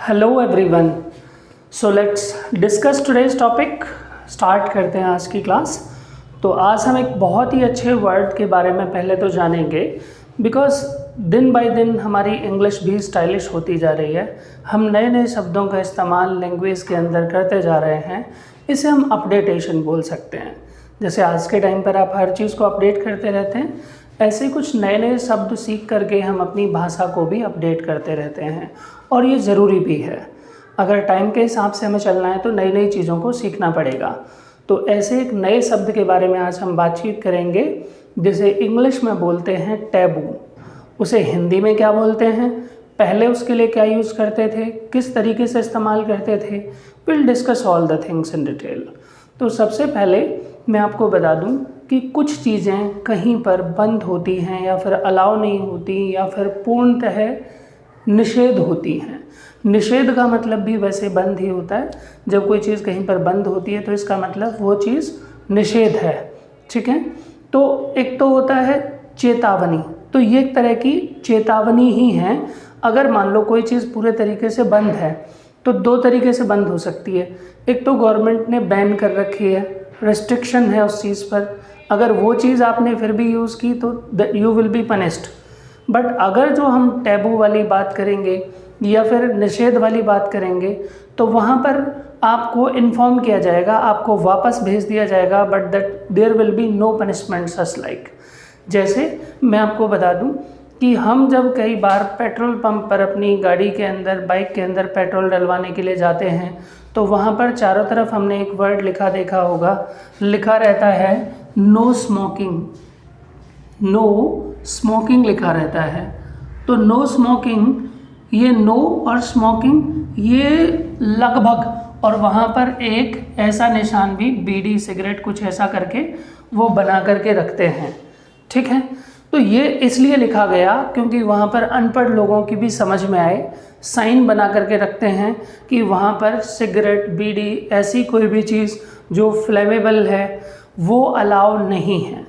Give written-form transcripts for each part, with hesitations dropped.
Hello everyone. So let's discuss today's topic. Start करते हैं आज की क्लास। तो आज हम एक बहुत ही अच्छे वर्ड के बारे में पहले तो जानेंगे, बिकॉज दिन बाय दिन हमारी इंग्लिश भी स्टाइलिश होती जा रही है। हम नए नए शब्दों का इस्तेमाल लैंग्वेज के अंदर करते जा रहे हैं। इसे हम अपडेटेशन बोल सकते हैं। जैसे आज के टाइम पर आप हर चीज़ को अपडेट करते रहते हैं, ऐसे कुछ नए नए शब्द सीख करके हम अपनी भाषा को भी अपडेट करते रहते हैं, और ये ज़रूरी भी है। अगर टाइम के हिसाब से हमें चलना है तो नई नई चीज़ों को सीखना पड़ेगा। तो ऐसे एक नए शब्द के बारे में आज हम बातचीत करेंगे, जिसे इंग्लिश में बोलते हैं टैबू। उसे हिंदी में क्या बोलते हैं, पहले उसके लिए क्या यूज़ करते थे, किस तरीके से इस्तेमाल करते थे। Will discuss all the things in detail. तो सबसे पहले मैं आपको बता दूं कि कुछ चीज़ें कहीं पर बंद होती हैं या फिर अलाउ नहीं होती या फिर पूर्णतः निषेध होती हैं। निषेध का मतलब भी वैसे बंद ही होता है। जब कोई चीज़ कहीं पर बंद होती है तो इसका मतलब वो चीज़ निषेध है। ठीक है। तो एक तो होता है चेतावनी। तो ये एक तरह की चेतावनी ही है। अगर मान लो कोई चीज़ पूरे तरीके से बंद है तो दो तरीके से बंद हो सकती है। एक तो गवर्नमेंट ने बैन कर रखी है, रेस्ट्रिक्शन है उस चीज़ पर। अगर वो चीज़ आपने फिर भी यूज़ की तो you will be punished. But अगर जो हम टैबू वाली बात करेंगे या फिर निषेध वाली बात करेंगे तो वहाँ पर आपको इन्फॉर्म किया जाएगा, आपको वापस भेज दिया जाएगा, but that there will be no punishment such like. जैसे मैं आपको बता दूं कि हम जब कई बार पेट्रोल पंप पर अपनी गाड़ी के अंदर, बाइक के अंदर पेट्रोल डलवाने के लिए जाते हैं तो वहाँ पर चारों तरफ हमने एक वर्ड लिखा देखा होगा। लिखा रहता है नो स्मोकिंग। नो स्मोकिंग लिखा रहता है। तो नो स्मोकिंग, ये नो और स्मोकिंग ये लगभग, और वहाँ पर एक ऐसा निशान भी, बीड़ी सिगरेट कुछ ऐसा करके वो बना करके रखते हैं। ठीक है। तो ये इसलिए लिखा गया क्योंकि वहाँ पर अनपढ़ लोगों की भी समझ में आए। साइन बना करके रखते हैं कि वहाँ पर सिगरेट, बीड़ी, ऐसी कोई भी चीज़ जो फ्लेमेबल है वो अलाउ नहीं है,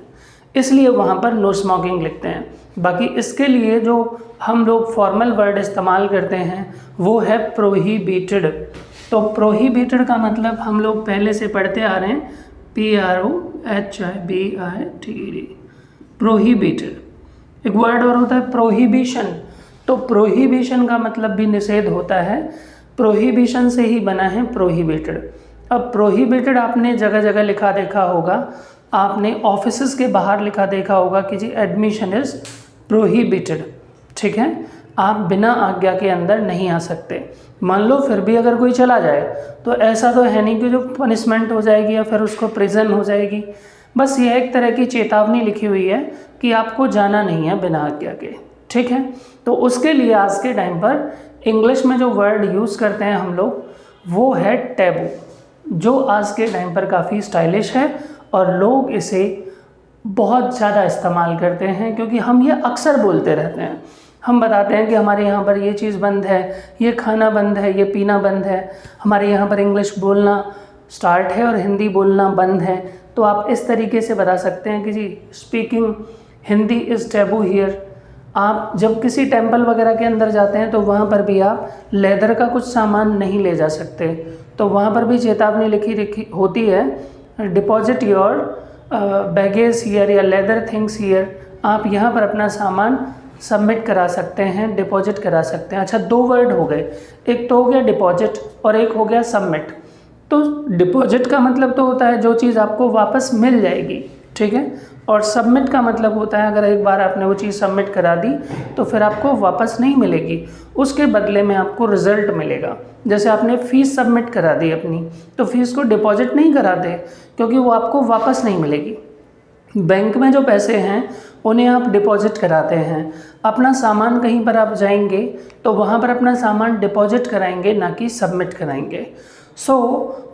इसलिए वहाँ पर नो स्मोकिंग लिखते हैं। बाकी इसके लिए जो हम लोग फॉर्मल वर्ड इस्तेमाल करते हैं वो है प्रोहिबिटेड। तो प्रोहिबिटेड का मतलब हम लोग पहले से पढ़ते आ रहे हैं, PROHIBITED, प्रोहिबिटेड। एक वर्ड और होता है प्रोहिबिशन। तो प्रोहिबिशन का मतलब भी निषेध होता है। प्रोहिबिशन से ही बना है प्रोहिबिटेड। अब प्रोहिबिटेड आपने जगह जगह लिखा देखा होगा। आपने ऑफिसेज के बाहर लिखा देखा होगा कि जी एडमिशन इज़ प्रोहिबिटेड। ठीक है। आप बिना आज्ञा के अंदर नहीं आ सकते। मान लो फिर भी अगर कोई चला जाए तो ऐसा तो है नहीं कि जो पनिशमेंट हो जाएगी या फिर उसको प्रिजन हो जाएगी। बस यह एक तरह की चेतावनी लिखी हुई है कि आपको जाना नहीं है बिना आज्ञा के। ठीक है। तो उसके लिए आज के टाइम पर इंग्लिश में जो वर्ड यूज़ करते हैं हम लोग वो है टैबू, जो आज के टाइम पर काफ़ी स्टाइलिश है और लोग इसे बहुत ज़्यादा इस्तेमाल करते हैं, क्योंकि हम ये अक्सर बोलते रहते हैं। हम बताते हैं कि हमारे यहाँ पर ये चीज़ बंद है, ये खाना बंद है, ये पीना बंद है। हमारे यहाँ पर इंग्लिश बोलना स्टार्ट है और हिंदी बोलना बंद है। तो आप इस तरीके से बता सकते हैं कि जी speaking Hindi is taboo here. आप जब किसी टेंपल वगैरह के अंदर जाते हैं तो वहाँ पर भी आप लेदर का कुछ सामान नहीं ले जा सकते। तो वहाँ पर भी चेतावनी लिखी होती है, डिपॉजिट योर बैगेज हियर या लेदर थिंग्स हियर। आप यहाँ पर अपना सामान सबमिट करा सकते हैं, डिपॉजिट करा सकते हैं। अच्छा, दो वर्ड हो गए, एक तो हो गया डिपॉजिट और एक हो गया सबमिट। तो डिपॉजिट का मतलब तो होता है जो चीज़ आपको वापस मिल जाएगी। ठीक है। और सबमिट का मतलब होता है अगर एक बार आपने वो चीज़ सबमिट करा दी तो फिर आपको वापस नहीं मिलेगी, उसके बदले में आपको रिज़ल्ट मिलेगा। जैसे आपने फ़ीस सबमिट करा दी अपनी, तो फ़ीस को डिपॉजिट नहीं कराते क्योंकि वो आपको वापस नहीं मिलेगी। बैंक में जो पैसे हैं उन्हें आप डिपॉजिट कराते हैं। अपना सामान कहीं पर आप जाएंगे तो वहाँ पर अपना सामान डिपॉजिट कराएंगे, ना कि सबमिट कराएंगे।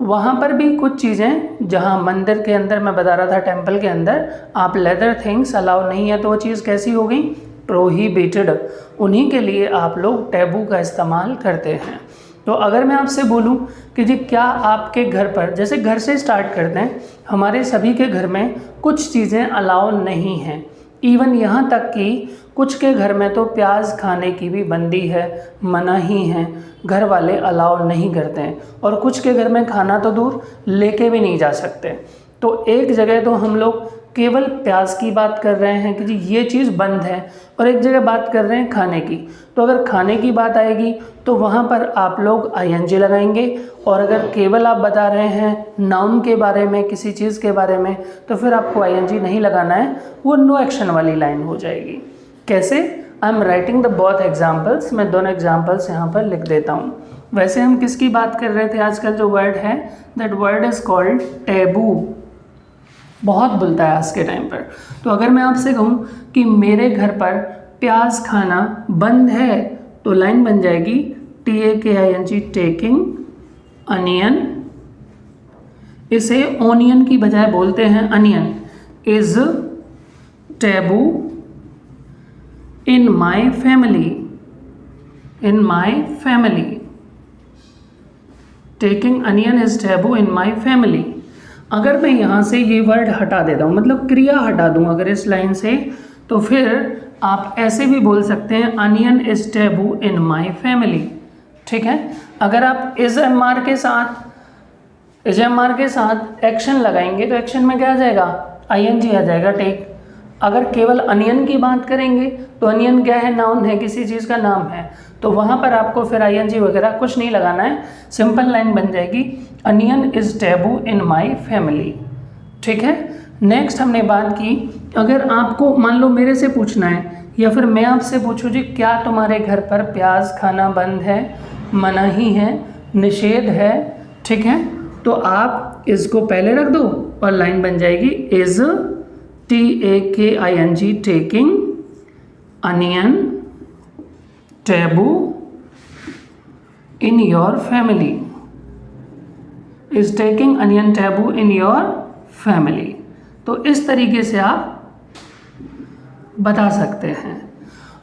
वहाँ पर भी कुछ चीज़ें, जहाँ मंदिर के अंदर मैं बता रहा था, टेंपल के अंदर आप लेदर थिंग्स अलाउ नहीं है, तो वो चीज़ कैसी हो गई, प्रोहिबिटेड। उन्हीं के लिए आप लोग टैबू का इस्तेमाल करते हैं। तो अगर मैं आपसे बोलूं कि जी क्या आपके घर पर, जैसे घर से स्टार्ट करते हैं, हमारे सभी के घर में कुछ चीज़ें अलाउ नहीं हैं, इवन यहाँ तक कि कुछ के घर में तो प्याज खाने की भी बंदी है, मनाही है, घर वाले अलाउ नहीं करते हैं, और कुछ के घर में खाना तो दूर लेके भी नहीं जा सकते। तो एक जगह तो हम लोग केवल प्याज की बात कर रहे हैं कि जी ये चीज़ बंद है, और एक जगह बात कर रहे हैं खाने की। तो अगर खाने की बात आएगी तो वहाँ पर आप लोग आईएनजी लगाएंगे, और अगर केवल आप बता रहे हैं नाउन के बारे में, किसी चीज़ के बारे में, तो फिर आपको आईएनजी नहीं लगाना है, वो नो एक्शन वाली लाइन हो जाएगी। कैसे? I am writing the both examples, मैं दोनों एग्जाम्पल्स यहाँ पर लिख देता हूँ। वैसे हम किसकी बात कर रहे थे? आजकल जो वर्ड है, that word is called taboo. बहुत बोलता है आज के टाइम पर। तो अगर मैं आपसे कहूँ कि मेरे घर पर प्याज खाना बंद है, तो लाइन बन जाएगी TAKING, टेकिंग अनियन। इसे ओनियन की बजाय बोलते हैं onion. Is taboo in my family, in my family. Taking onion is taboo in my family. अगर मैं यहाँ से ये वर्ड हटा देता हूँ, मतलब क्रिया हटा दूँ अगर इस लाइन से, तो फिर आप ऐसे भी बोल सकते हैं onion is taboo in my family. ठीक है। अगर आप इज एमआर के साथ एक्शन लगाएंगे तो एक्शन में क्या आ जाएगा? आईएनजी आ जाएगा, टेक। अगर केवल अनियन की बात करेंगे तो अनियन क्या है? नाउन है, किसी चीज़ का नाम है, तो वहाँ पर आपको फिर आईएनजी वगैरह कुछ नहीं लगाना है। सिंपल लाइन बन जाएगी onion is taboo in my family. ठीक है। नेक्स्ट हमने बात की, अगर आपको मान लो मेरे से पूछना है या फिर मैं आपसे पूछूं जी क्या तुम्हारे घर पर प्याज खाना बंद है, मनाही है, निषेध है, ठीक है, तो आप इसको पहले रख दो और लाइन बन जाएगी is TAKING, taking onion taboo in your family, is taking onion taboo in your family. तो इस तरीके से आप बता सकते हैं।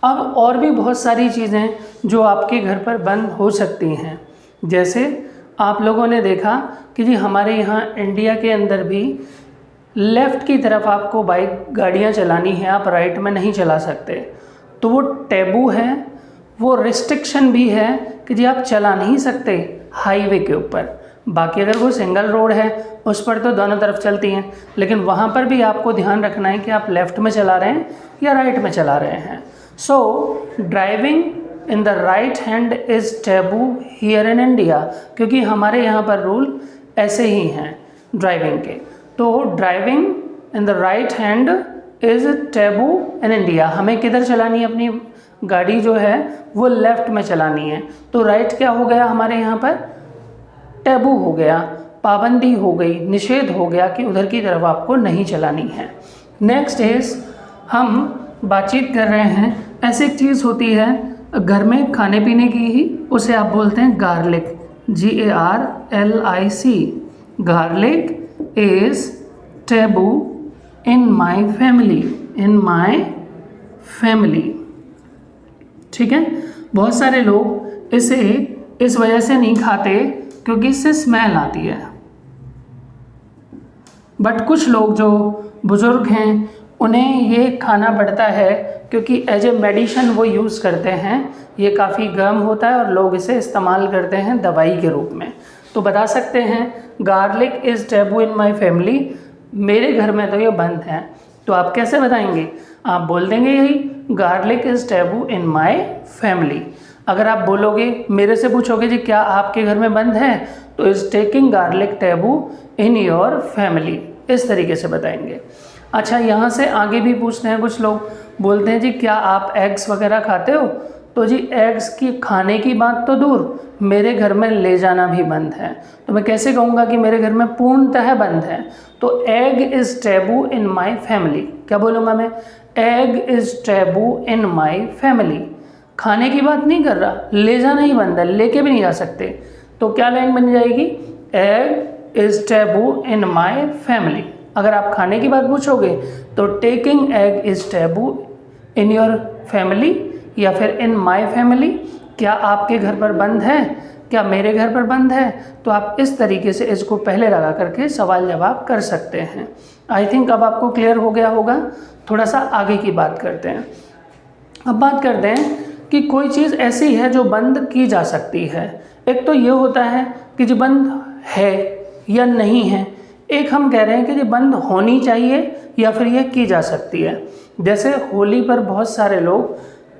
अब और भी बहुत सारी चीज़ें जो आपके घर पर बंद हो सकती हैं, जैसे आप लोगों ने देखा कि जी हमारे यहाँ इंडिया के अंदर भी लेफ़्ट की तरफ आपको बाइक गाड़ियाँ चलानी है, आप राइट में नहीं चला सकते, तो वो टैबू है, वो रिस्ट्रिक्शन भी है कि जी आप चला नहीं सकते हाईवे के ऊपर। बाकी अगर वो सिंगल रोड है उस पर तो दोनों तरफ चलती हैं, लेकिन वहाँ पर भी आपको ध्यान रखना है कि आप लेफ़्ट में चला रहे हैं या राइट में चला रहे हैं। So driving in the right hand is taboo here in India, क्योंकि हमारे यहाँ पर रूल ऐसे ही हैं ड्राइविंग के। तो driving in the right hand is taboo in India. हमें किधर चलानी है? अपनी गाड़ी जो है वो लेफ़्ट में चलानी है, तो राइट क्या हो गया हमारे यहाँ पर? टैबू हो गया, पाबंदी हो गई, निषेध हो गया कि उधर की तरफ आपको नहीं चलानी है। नेक्स्ट इज़ हम बातचीत कर रहे हैं, ऐसी एक चीज़ होती है घर में खाने पीने की ही, उसे आप बोलते हैं garlic, GARLIC। Garlic is taboo in my family, in my family. ठीक है। बहुत सारे लोग इसे इस वजह से नहीं खाते क्योंकि इससे स्मेल आती है, बट कुछ लोग जो बुज़ुर्ग हैं उन्हें ये खाना पड़ता है क्योंकि एज ए मेडिसिन वो यूज़ करते हैं। ये काफ़ी गर्म होता है और लोग इसे इस्तेमाल करते हैं दवाई के रूप में। तो बता सकते हैं garlic is taboo in my family, मेरे घर में तो ये बंद है। तो आप कैसे बताएंगे? आप बोल देंगे यही garlic is taboo in my family. अगर आप बोलोगे, मेरे से पूछोगे जी क्या आपके घर में बंद है, तो is taking garlic taboo in your family, इस तरीके से बताएंगे। अच्छा, यहाँ से आगे भी पूछते हैं, कुछ लोग बोलते हैं जी क्या आप एग्स वगैरह खाते हो, तो जी एग्स की खाने की बात तो दूर, मेरे घर में ले जाना भी बंद है। तो मैं कैसे कहूँगा कि मेरे घर में पूर्णतः बंद है? तो egg is taboo in my family, क्या बोलूँगा मैं? Egg is taboo in my family. खाने की बात नहीं कर रहा, ले जाना ही बंद है, लेके भी नहीं जा सकते। तो क्या लाइन बन जाएगी? Egg is taboo in my family. अगर आप खाने की बात पूछोगे तो taking egg is taboo in your family या फिर इन माई फैमिली। क्या आपके घर पर बंद है? क्या मेरे घर पर बंद है? तो आप इस तरीके से इसको पहले लगा करके सवाल जवाब कर सकते हैं। आई थिंक अब आपको क्लियर हो गया होगा। थोड़ा सा आगे की बात करते हैं। अब बात करते हैं कि कोई चीज़ ऐसी है जो बंद की जा सकती है। एक तो ये होता है कि जो बंद है या नहीं है, एक हम कह रहे हैं कि ये बंद होनी चाहिए या फिर ये की जा सकती है। जैसे होली पर बहुत सारे लोग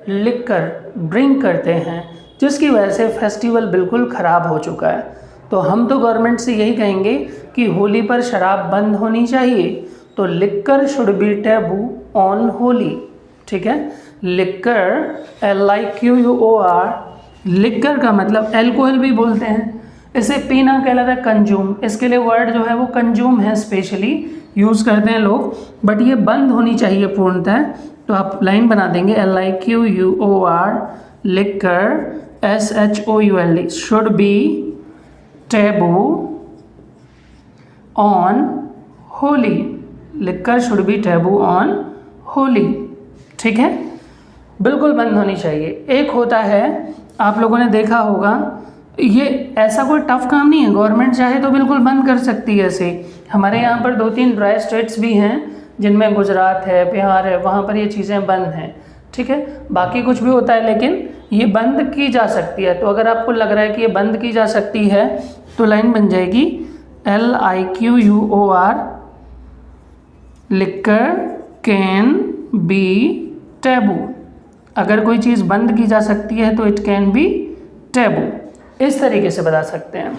लिकर ड्रिंक करते हैं, जिसकी वजह से फेस्टिवल बिल्कुल ख़राब हो चुका है। तो हम तो गवर्नमेंट से यही कहेंगे कि होली पर शराब बंद होनी चाहिए। तो liquor should be taboo on Holi, ठीक है। लिकर LIQUOR, लिकर का मतलब एल्कोहल भी बोलते हैं। इसे पीना कहलाता है कंज्यूम, इसके लिए वर्ड जो है वो कंज्यूम है, स्पेशली यूज़ करते हैं लोग। बट ये बंद होनी चाहिए पूर्णतः। तो आप लाइन बना देंगे LIQUOR, liquor SHOULD should be taboo on Holi. Liquor should be taboo on Holi, ठीक है, बिल्कुल बंद होनी चाहिए। एक होता है, आप लोगों ने देखा होगा, ये ऐसा कोई टफ काम नहीं है, गवर्नमेंट चाहे तो बिल्कुल बंद कर सकती है ऐसे। हमारे यहाँ पर 2-3 ड्राई स्टेट्स भी हैं जिनमें गुजरात है, बिहार है, वहाँ पर ये चीज़ें बंद हैं, ठीक है। बाकी कुछ भी होता है लेकिन ये बंद की जा सकती है। तो अगर आपको लग रहा है कि ये बंद की जा सकती है तो लाइन बन जाएगी LIQUOR, liquor can be taboo. अगर कोई चीज़ बंद की जा सकती है तो इट कैन बी टैबू, इस तरीके से बता सकते हैं।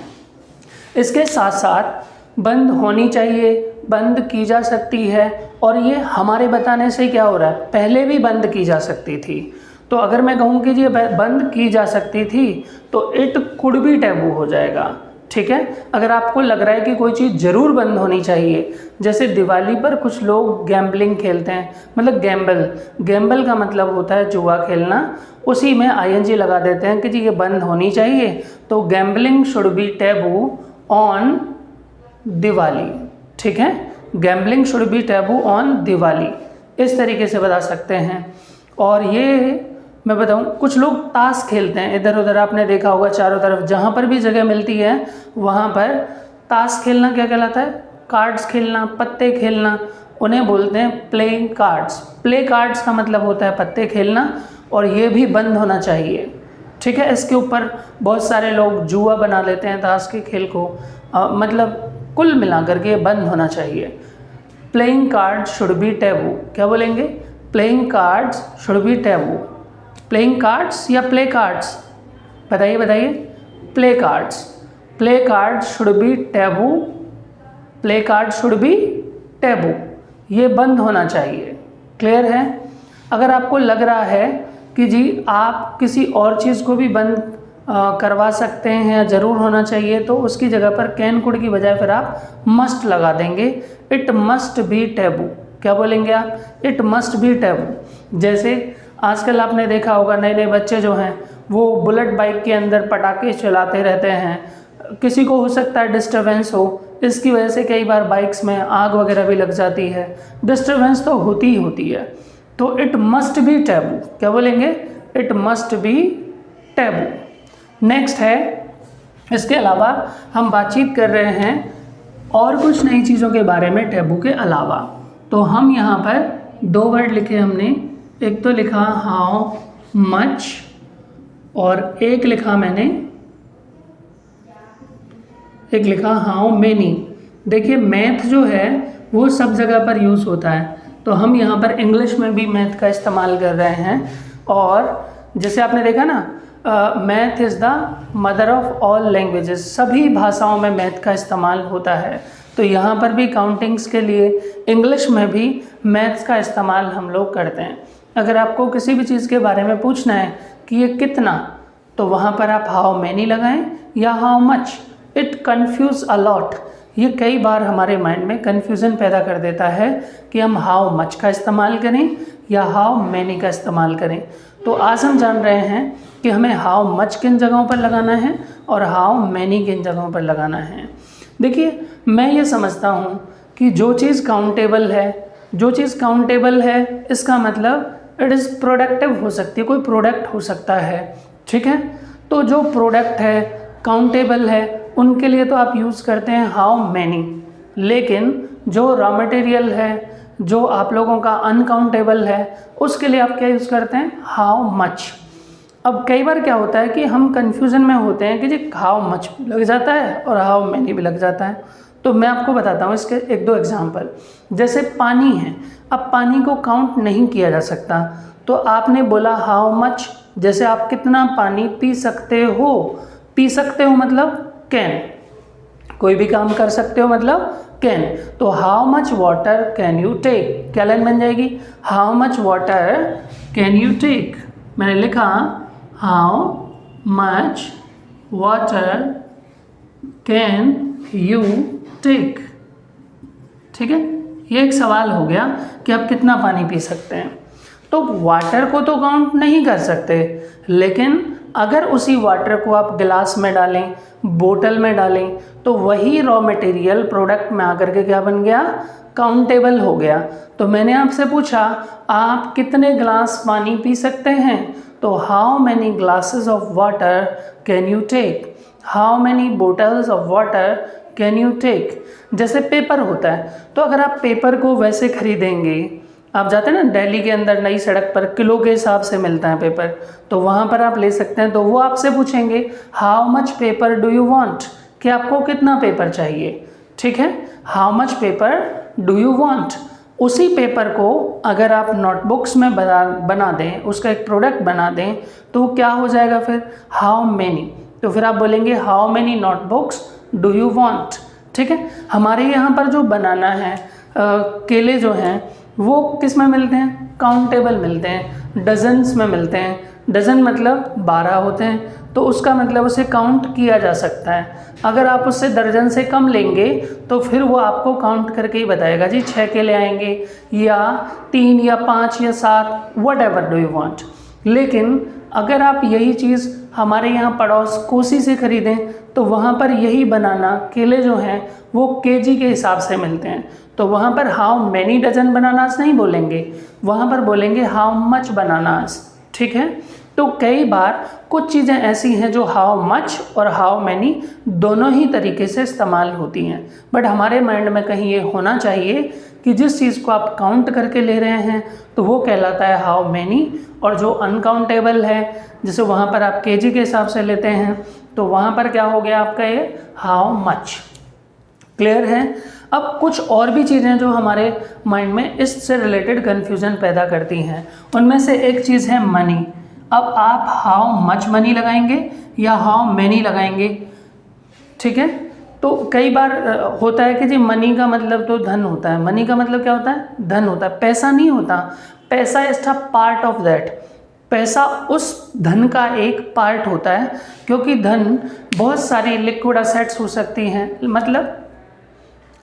इसके साथ साथ बंद होनी चाहिए, बंद की जा सकती है, और ये हमारे बताने से क्या हो रहा है, पहले भी बंद की जा सकती थी। तो अगर मैं कहूँ कि ये बंद की जा सकती थी तो इट कुड बी टैबू हो जाएगा, ठीक है। अगर आपको लग रहा है कि कोई चीज़ ज़रूर बंद होनी चाहिए, जैसे दिवाली पर कुछ लोग गैम्बलिंग खेलते हैं, मतलब गैम्बल का मतलब होता है जुआ खेलना, उसी में ING लगा देते हैं कि जी ये बंद होनी चाहिए। तो gambling should be taboo on Diwali, ठीक है, gambling should be taboo on Diwali, इस तरीके से बता सकते हैं। और ये मैं बताऊं, कुछ लोग ताश खेलते हैं इधर उधर, आपने देखा होगा चारों तरफ जहाँ पर भी जगह मिलती है वहाँ पर ताश खेलना क्या कहलाता है, कार्ड्स खेलना, पत्ते खेलना, उन्हें बोलते हैं प्लेइंग कार्ड्स। प्ले कार्ड्स का मतलब होता है पत्ते खेलना, और ये भी बंद होना चाहिए, ठीक है। इसके ऊपर बहुत सारे लोग जुआ बना लेते हैं ताश के खेल को, मतलब कुल मिलाकर के बंद होना चाहिए। Playing cards should be taboo, क्या बोलेंगे, playing cards should be taboo. Playing cards या प्ले कार्ड्स, बताइए बताइए, play cards, play cards should be taboo, play card should be taboo, ये बंद होना चाहिए, क्लियर है। अगर आपको लग रहा है कि जी आप किसी और चीज़ को भी बंद करवा सकते हैं या ज़रूर होना चाहिए, तो उसकी जगह पर कैन कुड की बजाय फिर आप मस्ट लगा देंगे, इट मस्ट बी टैबू। क्या बोलेंगे आप, इट मस्ट बी टैबू। जैसे आजकल आपने देखा होगा नए नए बच्चे जो हैं वो बुलेट बाइक के अंदर पटाखे चलाते रहते हैं, किसी को हो सकता है डिस्टर्बेंस हो, इसकी वजह से कई बार बाइक्स में आग वगैरह भी लग जाती है, डिस्टर्बेंस तो होती ही होती है। तो इट मस्ट बी टैबू, क्या बोलेंगे, it must be taboo. Next है, इसके अलावा हम बातचीत कर रहे हैं और कुछ नई चीज़ों के बारे में टैबू के अलावा। तो हम यहाँ पर 2 वर्ड लिखे हमने, एक तो लिखा हाउ मच और एक लिखा मैंने, एक लिखा हाउ मेनी। देखिए मैथ जो है वो सब जगह पर यूज़ होता है, तो हम यहाँ पर इंग्लिश में भी मैथ का इस्तेमाल कर रहे हैं। और जैसे आपने देखा ना, math is the mother of all languages, सभी भाषाओं में मैथ का इस्तेमाल होता है। तो यहाँ पर भी काउंटिंग्स के लिए इंग्लिश में भी मैथ्स का इस्तेमाल हम लोग करते हैं। अगर आपको किसी भी चीज़ के बारे में पूछना है कि ये कितना, तो वहाँ पर आप हाउ मैनी लगाएं या how much. It confuse a lot, ये कई बार हमारे माइंड में कन्फ्यूज़न पैदा कर देता है कि हम हाउ मच का इस्तेमाल करें या हाउ मैनी का इस्तेमाल करें। तो आज हम जान रहे हैं कि हमें हाउ मच किन जगहों पर लगाना है और हाउ मैनी किन जगहों पर लगाना है। देखिए मैं ये समझता हूँ कि जो चीज़ काउंटेबल है, जो चीज़ काउंटेबल है इसका मतलब इट इज़ प्रोडक्टिव हो सकती है, कोई प्रोडक्ट हो सकता है, ठीक है। तो जो प्रोडक्ट है काउंटेबल है उनके लिए तो आप यूज़ करते हैं हाउ मैनी, लेकिन जो रॉ मटेरियल है, जो आप लोगों का अनकाउंटेबल है, उसके लिए आप क्या यूज़ करते हैं, हाउ मच। अब कई बार क्या होता है कि हम कन्फ्यूज़न में होते हैं कि जी हाउ मच भी लग जाता है और हाउ मैनी भी लग जाता है। तो मैं आपको बताता हूँ इसके एक दो एग्जांपल। जैसे पानी है, अब पानी को काउंट नहीं किया जा सकता, तो आपने बोला हाउ मच, जैसे आप कितना पानी पी सकते हो। पी सकते हो मतलब कैन, कोई भी काम कर सकते हो मतलब कैन। तो how much water can you take, क्या लाइन बन जाएगी, how much water can you take. मैंने लिखा how much water can you take. ठीक है, ये एक सवाल हो गया कि आप कितना पानी पी सकते हैं। तो वाटर को तो काउंट नहीं कर सकते, लेकिन अगर उसी वाटर को आप गिलास में डालें, बोतल में डालें, तो वही रॉ मटेरियल प्रोडक्ट में आकर के क्या बन गया, काउंटेबल हो गया। तो मैंने आपसे पूछा आप कितने ग्लास पानी पी सकते हैं, तो how many glasses of water can you take, how many bottles of water can you take. जैसे पेपर होता है, तो अगर आप पेपर को वैसे खरीदेंगे, आप जाते हैं ना दिल्ली के अंदर नई सड़क पर किलो के हिसाब से मिलता है पेपर, तो वहाँ पर आप ले सकते हैं। तो वो आपसे पूछेंगे how much paper do you want, कि आपको कितना पेपर चाहिए। ठीक है, how much paper do you want. उसी पेपर को अगर आप नोटबुक्स में बना दें, उसका एक प्रोडक्ट बना दें, तो वो क्या हो जाएगा फिर, हाउ मैनी। तो फिर आप बोलेंगे how many notebooks do you want. ठीक है, हमारे यहाँ पर जो बनाना है, केले जो हैं वो किस में मिलते हैं, काउंटेबल मिलते हैं, डजन्स में मिलते हैं। डजन मतलब 12 होते हैं, तो उसका मतलब उसे काउंट किया जा सकता है। अगर आप उससे दर्जन से कम लेंगे तो फिर वो आपको काउंट करके ही बताएगा, जी 6 केले आएंगे या 3 या 5 या 7, what ever do you want. लेकिन अगर आप यही चीज़ हमारे यहाँ पड़ोस कोसी से खरीदें, तो वहाँ पर यही बनाना केले जो हैं वो केजी के हिसाब से मिलते हैं। तो वहाँ पर हाउ मैनी डजन बनानास नहीं बोलेंगे, वहाँ पर बोलेंगे हाउ मच बनानास। ठीक है, तो कई बार कुछ चीज़ें ऐसी हैं जो हाउ मच और हाउ मैनी दोनों ही तरीके से इस्तेमाल होती हैं, बट हमारे माइंड में कहीं ये होना चाहिए कि जिस चीज़ को आप काउंट करके ले रहे हैं तो वो कहलाता है हाउ मैनी, और जो अनकाउंटेबल है जैसे वहाँ पर आप केजी के हिसाब से लेते हैं, तो वहाँ पर क्या हो गया आपका ये हाउ मच। क्लियर है। अब कुछ और भी चीज़ें जो हमारे माइंड में इससे रिलेटेड कन्फ्यूज़न पैदा करती हैं, उनमें से एक चीज़ है मनी। अब आप हाउ मच मनी लगाएंगे या हाउ मैनी लगाएंगे। ठीक है, तो कई बार होता है कि जी मनी का मतलब तो धन होता है। मनी का मतलब क्या होता है, धन होता है, पैसा नहीं होता। पैसा is a part of that, पैसा उस धन का एक पार्ट होता है, क्योंकि धन बहुत सारी लिक्विड असेट्स हो सकती हैं, मतलब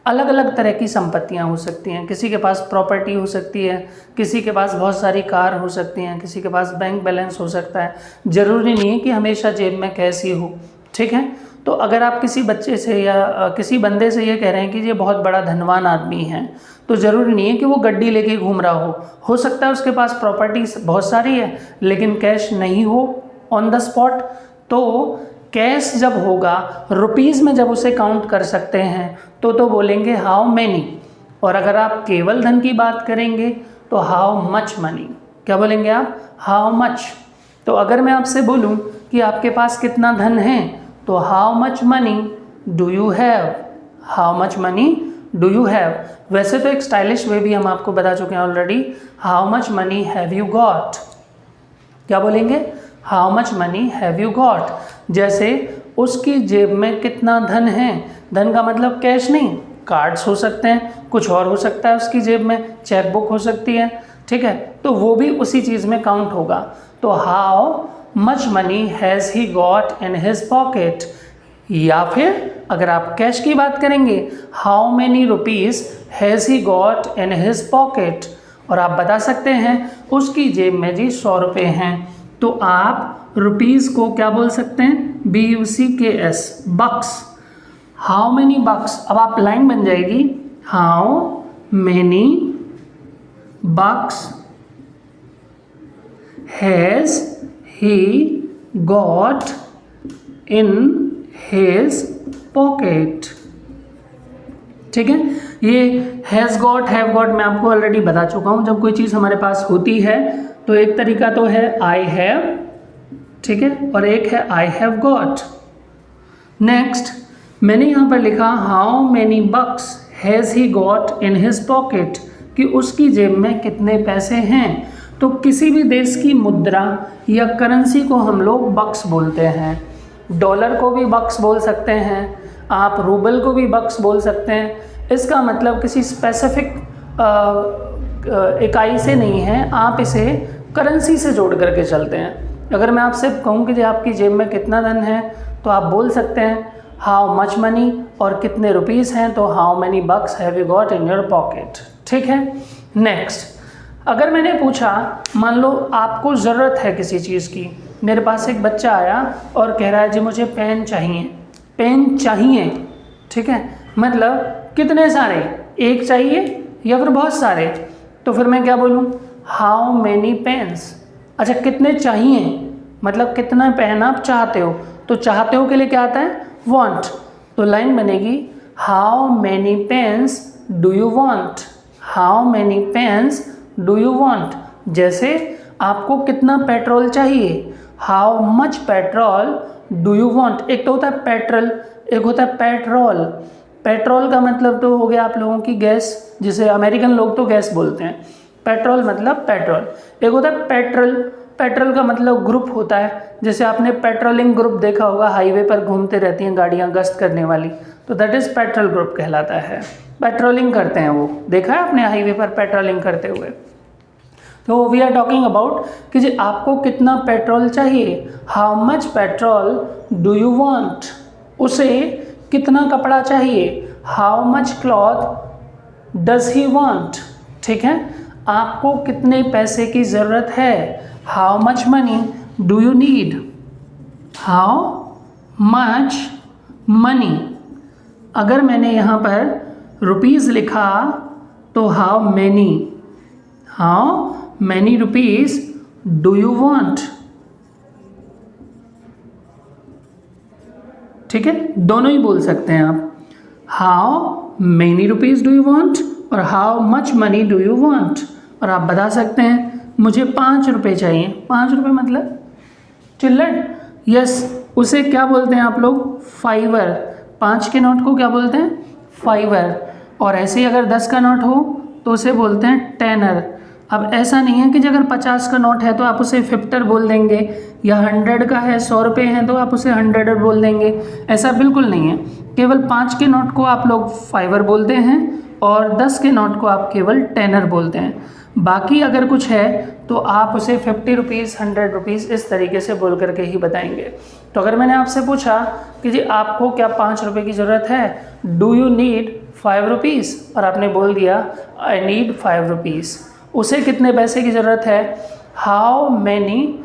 अलग अलग तरह की संपत्तियां हो सकती हैं। किसी के पास प्रॉपर्टी हो सकती है, किसी के पास बहुत सारी कार हो सकती हैं, किसी के पास बैंक बैलेंस हो सकता है। ज़रूरी नहीं है कि हमेशा जेब में कैश ही हो। ठीक है, तो अगर आप किसी बच्चे से या किसी बंदे से ये कह रहे हैं कि ये बहुत बड़ा धनवान आदमी है, तो ज़रूरी नहीं है कि वो गड्डी लेके घूम रहा हो सकता है उसके पास प्रॉपर्टी बहुत सारी है लेकिन कैश नहीं हो ऑन द स्पॉट। तो कैश जब होगा, रुपीज़ में जब उसे काउंट कर सकते हैं, तो बोलेंगे हाउ मैनी। और अगर आप केवल धन की बात करेंगे तो हाउ मच मनी। क्या बोलेंगे आप, हाउ मच। तो अगर मैं आपसे बोलूं कि आपके पास कितना धन है, तो how much money do you have, how much money do you have. वैसे तो एक स्टाइलिश वे भी हम आपको बता चुके हैं already, how much money have you got. क्या बोलेंगे, how much money have you got. जैसे उसकी जेब में कितना धन है, धन का मतलब कैश नहीं, कार्ड्स हो सकते हैं, कुछ और हो सकता है उसकी जेब में, चेक बुक हो सकती है। ठीक है, तो वो भी उसी चीज़ में काउंट होगा। तो how much money has he got in his pocket. या फिर अगर आप कैश की बात करेंगे, how many rupees has he got in his pocket. और आप बता सकते हैं उसकी जेब में जी 100 रुपये हैं, तो आप रुपीज़ को क्या बोल सकते हैं, BUCKS, bucks. How many bucks. अब आप लाइन बन जाएगी, how many bucks has he got in his pocket. ठीक है, ये हैज़ गॉट, हैव गॉट मैं आपको ऑलरेडी बता चुका हूँ। जब कोई चीज़ हमारे पास होती है तो एक तरीका तो है आई हैव, ठीक है, और एक है आई हैव गॉट। नेक्स्ट मैंने यहाँ पर लिखा how many bucks has he got in his pocket, कि उसकी जेब में कितने पैसे हैं। तो किसी भी देश की मुद्रा या करेंसी को हम लोग बक्स बोलते हैं। डॉलर को भी बक्स बोल सकते हैं, आप रूबल को भी बक्स बोल सकते हैं। इसका मतलब किसी स्पेसिफिक इकाई से नहीं है, आप इसे करेंसी से जोड़ करके चलते हैं। अगर मैं आपसे कहूँ कि आपकी जेब में कितना धन है तो आप बोल सकते हैं हाउ मच मनी, और कितने रुपीज़ हैं तो how many bucks have you got in your pocket, ठीक है। नेक्स्ट अगर मैंने पूछा, मान लो आपको ज़रूरत है किसी चीज़ की, मेरे पास एक बच्चा आया और कह रहा है जी मुझे पेन चाहिए, पेन चाहिए, ठीक है, मतलब कितने सारे, एक चाहिए या फिर बहुत सारे, तो फिर मैं क्या बोलूँ, हाउ मैनी पेन्स। अच्छा कितने चाहिए मतलब कितना पेन आप चाहते हो, तो चाहते हो के लिए क्या आता है, वांट। तो लाइन बनेगी how many pens do you want, how many pens do you want. जैसे आपको कितना पेट्रोल चाहिए, how much petrol do you want. एक तो होता है पेट्रोल, एक होता है पेट्रोल। पेट्रोल का मतलब तो हो गया आप लोगों की गैस, जिसे अमेरिकन लोग तो गैस बोलते हैं। पेट्रोल मतलब पेट्रोल। एक होता है पेट्रोल, पेट्रोल का मतलब ग्रुप होता है, जैसे आपने पेट्रोलिंग ग्रुप देखा होगा, हाईवे पर घूमते रहती हैं गाड़ियाँ गश्त करने वाली, तो दैट इज़ पेट्रोल ग्रुप कहलाता है। पेट्रोलिंग करते हैं वो, देखा है आपने हाईवे पर पेट्रोलिंग करते हुए। तो वी आर टॉकिंग अबाउट कि जी आपको कितना पेट्रोल चाहिए, how much petrol do you want. उसे कितना कपड़ा चाहिए, how much cloth does he want, ठीक है। आपको कितने पैसे की ज़रूरत है, how much money do you need, how much money. अगर मैंने यहाँ पर रुपीज़ लिखा तो how many rupees do you want, ठीक है, दोनों ही बोल सकते हैं आप, how many rupees do you want और how much money do you want. और आप बता सकते हैं मुझे 5 रुपये चाहिए, 5 रुपये मतलब चिल्लर, यस, उसे क्या बोलते हैं आप लोग, फाइवर। 5 के नोट को क्या बोलते हैं, फाइवर। और ऐसे ही अगर 10 का नोट हो तो उसे बोलते हैं टेनर। अब ऐसा नहीं है कि अगर 50 का नोट है तो आप उसे फिफ्टर बोल देंगे, या 100 का है, 100 रुपये हैं तो आप उसे 100 बोल देंगे, ऐसा बिल्कुल नहीं है। केवल 5 के नोट को आप लोग फाइवर बोलते हैं और 10 के नोट को आप केवल टेनर बोलते हैं। बाकी अगर कुछ है तो आप उसे 50 रुपीज़, 100 रुपीज़ इस तरीके से बोल करके ही बताएंगे। तो अगर मैंने आपसे पूछा कि जी आपको क्या 5 रुपये की ज़रूरत है, डू यू नीड 5 रुपीज़, और आपने बोल दिया आई नीड 5 रुपीज़, उसे कितने पैसे की ज़रूरत है, how many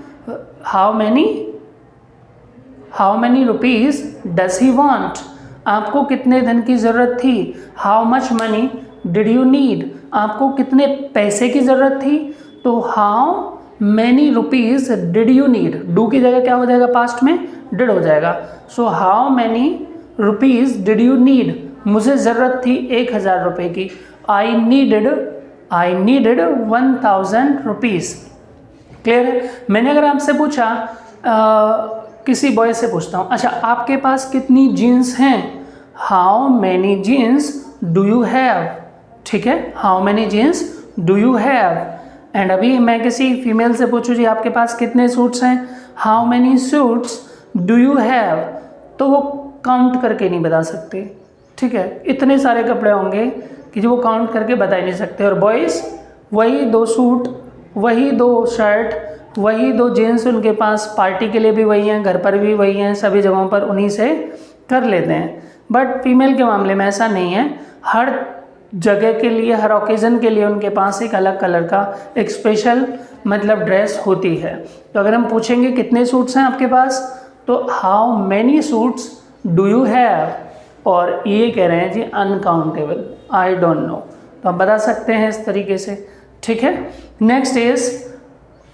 rupees does he want. आपको कितने धन की ज़रूरत थी, how much money did you need. आपको कितने पैसे की ज़रूरत थी, तो how many rupees did you need. Do की जगह क्या हो जाएगा, पास्ट में डिड हो जाएगा। So how many rupees did you need, मुझे ज़रूरत थी 1000 रुपये की, आई नीडेड 1000 रुपीज़। क्लियर है। मैंने अगर आपसे पूछा, किसी बॉय से पूछता हूँ, अच्छा आपके पास कितनी जीन्स हैं, how many jeans do you have, ठीक है, how many jeans do you have. And अभी मैं किसी फीमेल से पूछूँ जी आपके पास कितने सूट्स हैं, how many suits do you have, तो वो काउंट करके नहीं बता सकते, ठीक है, इतने सारे कपड़े होंगे कि जो वो काउंट करके बता ही नहीं सकते। और बॉयज़ वही 2 सूट, वही 2 शर्ट, वही 2 जीन्स उनके पास, पार्टी के लिए भी वही हैं, घर पर भी वही हैं, सभी जगहों पर उन्हीं से कर लेते हैं। बट फीमेल के मामले में ऐसा नहीं है, हर जगह के लिए, हर ओकेज़न के लिए उनके पास एक अलग कलर का एक स्पेशल मतलब ड्रेस होती है। तो अगर हम पूछेंगे कितने सूट्स हैं आपके पास, तो how many suits do you have, और ये कह रहे हैं जी अनकाउंटेबल, आई डोंट नो, तो आप बता सकते हैं इस तरीके से, ठीक है। नेक्स्ट इज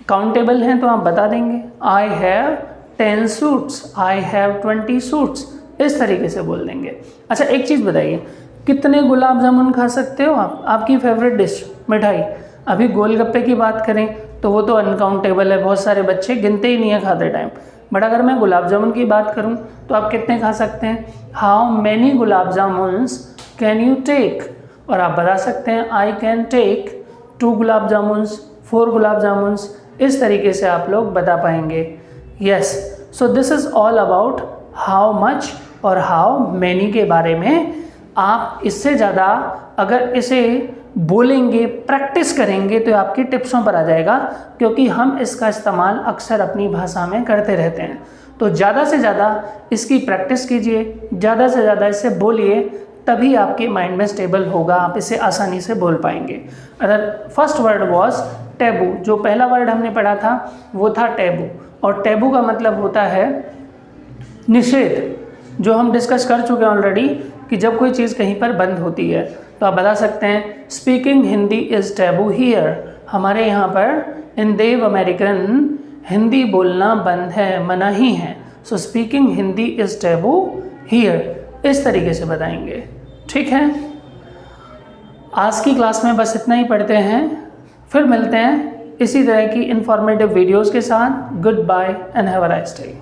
काउंटेबल हैं तो आप बता देंगे, I have 10 suits, I have 20 suits, इस तरीके से बोल देंगे। अच्छा एक चीज़ बताइए, कितने गुलाब जामुन खा सकते हो आप? आपकी फेवरेट डिश मिठाई। अभी गोलगप्पे की बात करें तो वो तो अनकाउंटेबल है, बहुत सारे बच्चे गिनते ही नहीं है खाते टाइम। बट अगर मैं गुलाब जामुन की बात करूं तो आप कितने खा सकते हैं? How many gulab jamuns can you take? और आप बता सकते हैं आई कैन टेक 2 गुलाब जामुन्स, 4 गुलाब जामुन्स। इस तरीके से आप लोग बता पाएंगे। Yes, so this is all about how much और हाउ मैनी के बारे में। आप इससे ज़्यादा अगर इसे बोलेंगे, प्रैक्टिस करेंगे तो आपकी टिप्सों पर आ जाएगा, क्योंकि हम इसका इस्तेमाल अक्सर अपनी भाषा में करते रहते हैं। तो ज़्यादा से ज़्यादा इसकी प्रैक्टिस कीजिए, ज़्यादा से ज़्यादा इसे बोलिए, तभी आपके माइंड में स्टेबल होगा, आप इसे आसानी से बोल पाएंगे। अगर फर्स्ट वर्ड वॉज टैबू, जो पहला वर्ड हमने पढ़ा था वो था टैबू, और टैबू का मतलब होता है निषेध, जो हम डिस्कस कर चुके हैं ऑलरेडी कि जब कोई चीज़ कहीं पर बंद होती है। तो आप बता सकते हैं speaking Hindi is taboo here. हमारे यहाँ पर इन देव अमेरिकन हिंदी बोलना बंद है, मना ही है। सो speaking Hindi is taboo here, इस तरीके से बताएंगे। ठीक है, आज की क्लास में बस इतना ही पढ़ते हैं, फिर मिलते हैं इसी तरह की इंफॉर्मेटिव वीडियोज़ के साथ। Goodbye and have a nice day.